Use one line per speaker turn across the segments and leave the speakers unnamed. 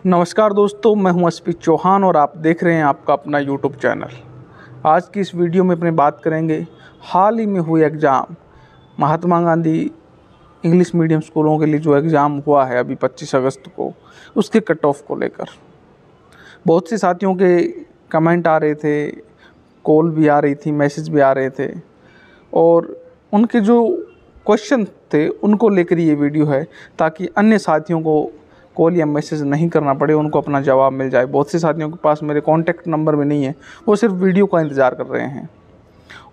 नमस्कार दोस्तों, मैं हूं एसपी चौहान और आप देख रहे हैं आपका अपना यूट्यूब चैनल। आज की इस वीडियो में अपने बात करेंगे हाल ही में हुए exam Mahatma Gandhi English medium स्कूलों के लिए जो एग्ज़ाम हुआ है अभी 25 अगस्त को, उसके कट ऑफ को लेकर। बहुत से साथियों के कमेंट आ रहे थे, कॉल भी आ रही थी, मैसेज भी आ रहे थे और उनके जो क्वेश्चन थे उनको लेकर ये वीडियो है, ताकि अन्य साथियों को कॉल या मैसेज नहीं करना पड़े, उनको अपना जवाब मिल जाए। बहुत से साथियों के पास मेरे कॉन्टैक्ट नंबर भी नहीं है, वो सिर्फ वीडियो का इंतज़ार कर रहे हैं।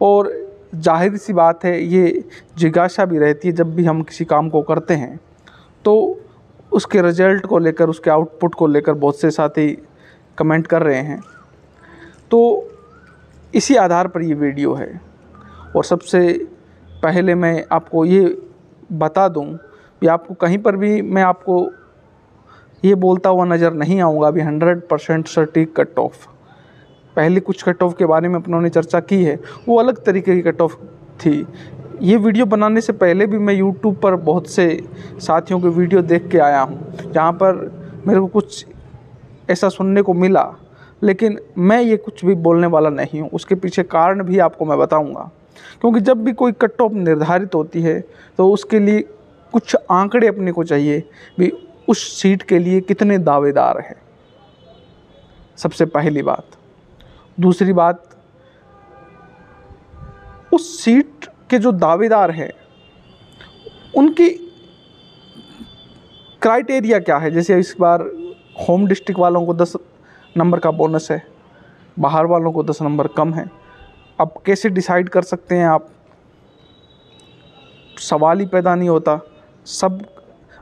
और जाहिर सी बात है, ये जिज्ञासा भी रहती है जब भी हम किसी काम को करते हैं तो उसके रिजल्ट को लेकर, उसके आउटपुट को लेकर बहुत से साथी कमेंट कर रहे हैं। तो इसी आधार पर ये वीडियो है। और सबसे पहले मैं आपको ये बता दूं कि आपको कहीं पर भी मैं आपको ये बोलता हुआ नज़र नहीं आऊँगा अभी 100% सटीक कट ऑफ। पहले कुछ कट ऑफ के बारे में अपनों ने चर्चा की है, वो अलग तरीके की कट ऑफ थी। ये वीडियो बनाने से पहले भी मैं यूट्यूब पर बहुत से साथियों के वीडियो देख के आया हूँ, जहाँ पर मेरे को कुछ ऐसा सुनने को मिला, लेकिन मैं ये कुछ भी बोलने वाला नहीं हूँ। उसके पीछे कारण भी आपको मैं बताऊँगा, क्योंकि जब भी कोई कट ऑफ निर्धारित होती है तो उसके लिए कुछ आंकड़े अपने को चाहिए भी उस सीट के लिए कितने दावेदार हैं। सबसे पहली बात। दूसरी बात, उस सीट के जो दावेदार हैं उनकी क्राइटेरिया क्या है। जैसे इस बार होम डिस्ट्रिक्ट वालों को 10 नंबर का बोनस है, बाहर वालों को 10 नंबर कम है। अब कैसे डिसाइड कर सकते हैं आप? सवाल ही पैदा नहीं होता। सब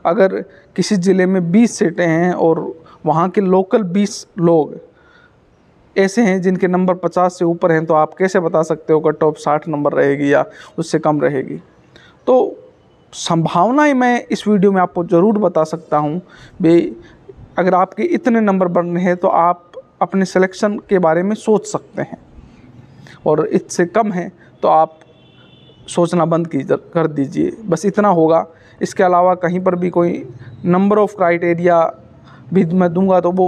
अगर किसी ज़िले में 20 सीटें हैं और वहाँ के लोकल 20 लोग ऐसे हैं जिनके नंबर 50 से ऊपर हैं, तो आप कैसे बता सकते हो कट ऑफ 60 नंबर रहेगी या उससे कम रहेगी? तो संभावनाएं मैं इस वीडियो में आपको ज़रूर बता सकता हूं भाई, अगर आपके इतने नंबर बनने हैं तो आप अपने सिलेक्शन के बारे में सोच सकते हैं, और इससे कम है तो आप सोचना बंद कर दीजिए। बस इतना होगा। इसके अलावा कहीं पर भी कोई नंबर ऑफ़ क्राइटेरिया भी मैं दूंगा तो वो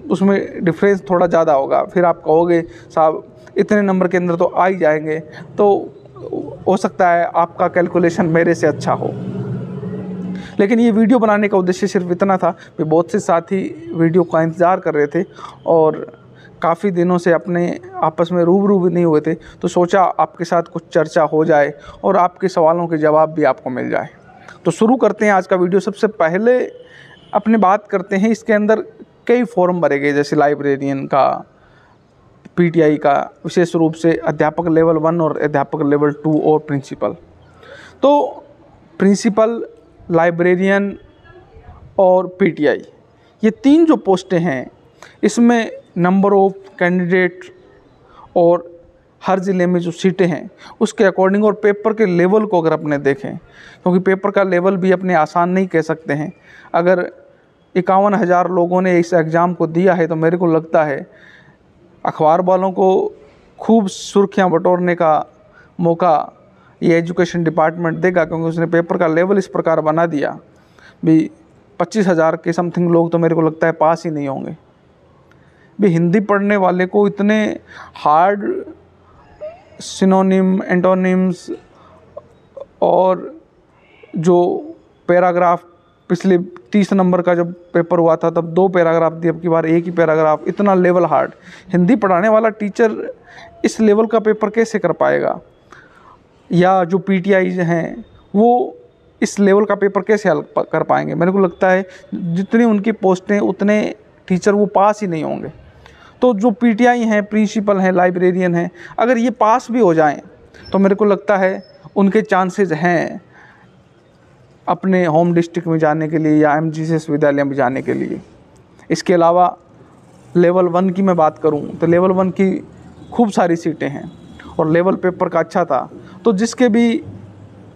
उसमें डिफरेंस थोड़ा ज़्यादा होगा। फिर आप कहोगे साहब इतने नंबर के अंदर तो आ ही जाएंगे, तो हो सकता है आपका कैलकुलेशन मेरे से अच्छा हो। लेकिन ये वीडियो बनाने का उद्देश्य सिर्फ इतना था कि बहुत से साथी वीडियो का इंतज़ार कर रहे थे और काफ़ी दिनों से अपने आपस में रूबरू भी नहीं हुए थे, तो सोचा आपके साथ कुछ चर्चा हो जाए और आपके सवालों के जवाब भी आपको मिल जाए। तो शुरू करते हैं आज का वीडियो। सबसे पहले अपने बात करते हैं, इसके अंदर कई फॉर्म भरे गए, जैसे लाइब्रेरियन का, पीटीआई का, विशेष रूप से अध्यापक लेवल 1 और अध्यापक लेवल 2 और प्रिंसिपल। तो प्रिंसिपल, लाइब्रेरियन और पीटीआई, ये 3 जो पोस्टें हैं, इसमें नंबर ऑफ कैंडिडेट और हर ज़िले में जो सीटें हैं उसके अकॉर्डिंग और पेपर के लेवल को अगर अपने देखें, क्योंकि पेपर का लेवल भी अपने आसान नहीं कह सकते हैं। अगर 51,000 लोगों ने इस एग्ज़ाम को दिया है तो मेरे को लगता है अखबार वालों को खूब सुर्खियां बटोरने का मौका ये एजुकेशन डिपार्टमेंट देगा, क्योंकि उसने पेपर का लेवल इस प्रकार बना दिया भी 25,000 के समथिंग लोग तो मेरे को लगता है पास ही नहीं होंगे। भी हिंदी पढ़ने वाले को इतने हार्ड सिनोनिम, एंटोनिम्स और जो पैराग्राफ, पिछले 30 नंबर का जब पेपर हुआ था तब 2 पैराग्राफ दिए, अब की बार एक ही पैराग्राफ, इतना लेवल हार्ड। हिंदी पढ़ाने वाला टीचर इस लेवल का पेपर कैसे कर पाएगा? या जो पीटीआई हैं वो इस लेवल का पेपर कैसे हल कर पाएंगे? मेरे को लगता है जितनी उनकी पोस्टें उतने टीचर वो पास ही नहीं होंगे। तो जो पीटीआई हैं, प्रिंसिपल हैं, लाइब्रेरियन हैं, अगर ये पास भी हो जाएं तो मेरे को लगता है उनके चांसेस हैं अपने होम डिस्ट्रिक्ट में जाने के लिए या एमजीसीएस विद्यालय में जाने के लिए। इसके अलावा लेवल 1 की मैं बात करूं तो लेवल 1 की खूब सारी सीटें हैं और लेवल पेपर का अच्छा था, तो जिसके भी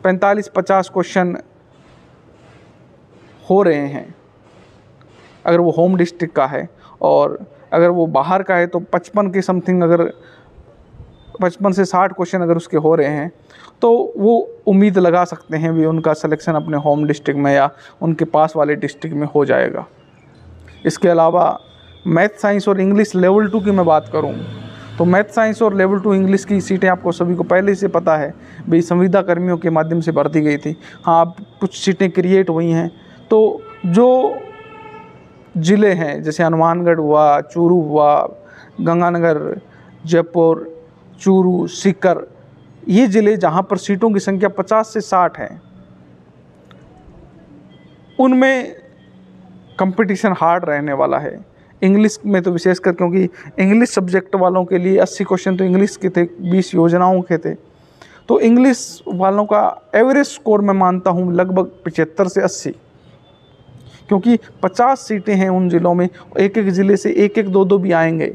45-50 क्वेश्चन हो रहे हैं अगर वो होम डिस्ट्रिक्ट का है, और अगर वो बाहर का है तो 55 के समथिंग, अगर 55 से 60 क्वेश्चन अगर उसके हो रहे हैं तो वो उम्मीद लगा सकते हैं भी उनका सिलेक्शन अपने होम डिस्ट्रिक्ट में या उनके पास वाले डिस्ट्रिक्ट में हो जाएगा। इसके अलावा मैथ साइंस और इंग्लिश लेवल 2 की मैं बात करूं तो मैथ साइंस और लेवल 2 इंग्लिश की सीटें आपको सभी को पहले से पता है भाई संविदा कर्मियों के माध्यम से भर्ती गई थी। हाँ, अब कुछ सीटें क्रिएट हुई हैं। तो जो ज़िले हैं जैसे हनुमानगढ़ हुआ, चूरू हुआ, गंगानगर, जयपुर, चूरू, सीकर, ये ज़िले जहाँ पर सीटों की संख्या 50 से 60 है, उनमें कंपटीशन हार्ड रहने वाला है। इंग्लिश में तो विशेषकर, क्योंकि इंग्लिश सब्जेक्ट वालों के लिए 80 क्वेश्चन तो इंग्लिश के थे, 20 योजनाओं के थे। तो इंग्लिश वालों का एवरेज स्कोर मैं मानता हूँ लगभग 75 से 80, क्योंकि 50 सीटें हैं उन ज़िलों में। एक एक ज़िले से एक एक दो दो भी आएंगे,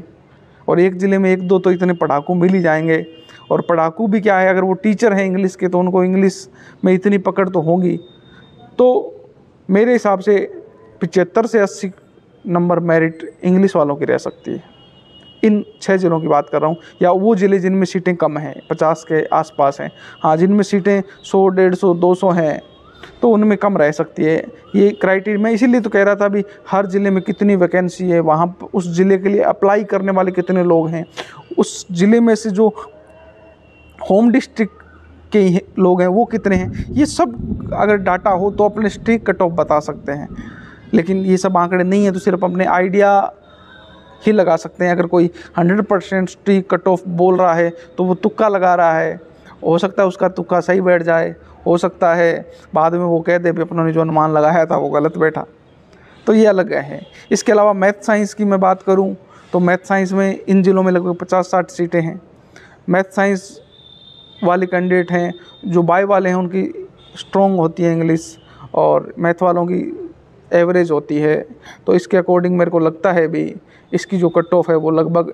और एक ज़िले में एक दो तो इतने पढ़ाकू मिल ही जाएंगे। और पढ़ाकू भी क्या है, अगर वो टीचर हैं इंग्लिश के तो उनको इंग्लिश में इतनी पकड़ तो होगी। तो मेरे हिसाब से 75 से 80 नंबर मेरिट इंग्लिश वालों की रह सकती है। इन 6 ज़िलों की बात कर रहा हूँ, या वो ज़िले जिनमें सीटें कम हैं, 50 के आसपास हैं। हाँ, जिनमें सीटें 100, 150, 200 हैं तो उनमें कम रह सकती है। ये क्राइटेरिया मैं इसीलिए तो कह रहा था भी हर ज़िले में कितनी वैकेंसी है, वहाँ उस ज़िले के लिए अप्लाई करने वाले कितने लोग हैं, उस ज़िले में से जो होम डिस्ट्रिक्ट के लोग हैं वो कितने हैं। ये सब अगर डाटा हो तो अपने स्ट्रिक्ट कट ऑफ बता सकते हैं। लेकिन ये सब आंकड़े नहीं है तो सिर्फ अपने आइडिया ही लगा सकते हैं। अगर कोई 100% स्ट्रिक्ट कट ऑफ बोल रहा है तो वो तुक्का लगा रहा है। हो सकता है उसका तुक्का सही बैठ जाए, हो सकता है बाद में वो कह दे भी अपनों ने जो अनुमान लगाया था वो गलत बैठा। तो ये अलग है। इसके अलावा मैथ साइंस की मैं बात करूं तो मैथ साइंस में इन ज़िलों में लगभग 50-60 सीटें हैं। मैथ साइंस वाले कैंडिडेट हैं, जो बाय वाले हैं उनकी स्ट्रॉन्ग होती है इंग्लिश, और मैथ वालों की एवरेज होती है। तो इसके अकॉर्डिंग मेरे को लगता है भी इसकी जो कट ऑफ है वो लगभग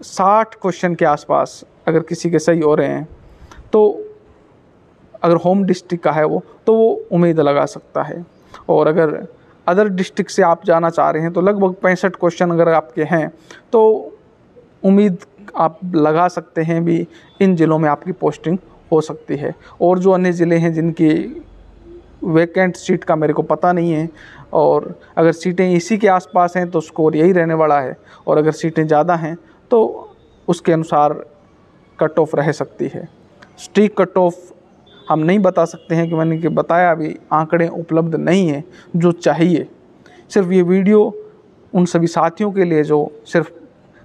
60 क्वेश्चन के आसपास अगर किसी के सही हो रहे हैं तो अगर होम डिस्ट्रिक्ट का है वो तो वो उम्मीद लगा सकता है। और अगर अदर डिस्ट्रिक्ट से आप जाना चाह रहे हैं तो लगभग 65 क्वेश्चन अगर आपके हैं तो उम्मीद आप लगा सकते हैं भी इन ज़िलों में आपकी पोस्टिंग हो सकती है। और जो अन्य ज़िले हैं जिनकी वैकेंट सीट का मेरे को पता नहीं है, और अगर सीटें इसी के आसपास हैं तो स्कोर यही रहने वाला है, और अगर सीटें ज़्यादा हैं तो उसके अनुसार कट ऑफ रह सकती है। स्ट्रिक्ट कट ऑफ हम नहीं बता सकते हैं कि मैंने कि बताया अभी आंकड़े उपलब्ध नहीं हैं जो चाहिए। सिर्फ ये वीडियो उन सभी साथियों के लिए जो सिर्फ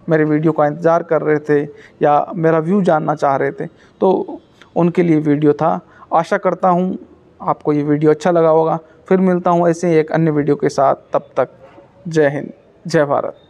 मेरे वीडियो का इंतज़ार कर रहे थे या मेरा व्यू जानना चाह रहे थे, तो उनके लिए वीडियो था। आशा करता हूँ आपको ये वीडियो अच्छा लगा होगा। फिर मिलता हूँ ऐसे ही एक अन्य वीडियो के साथ। तब तक जय हिंद, जय भारत।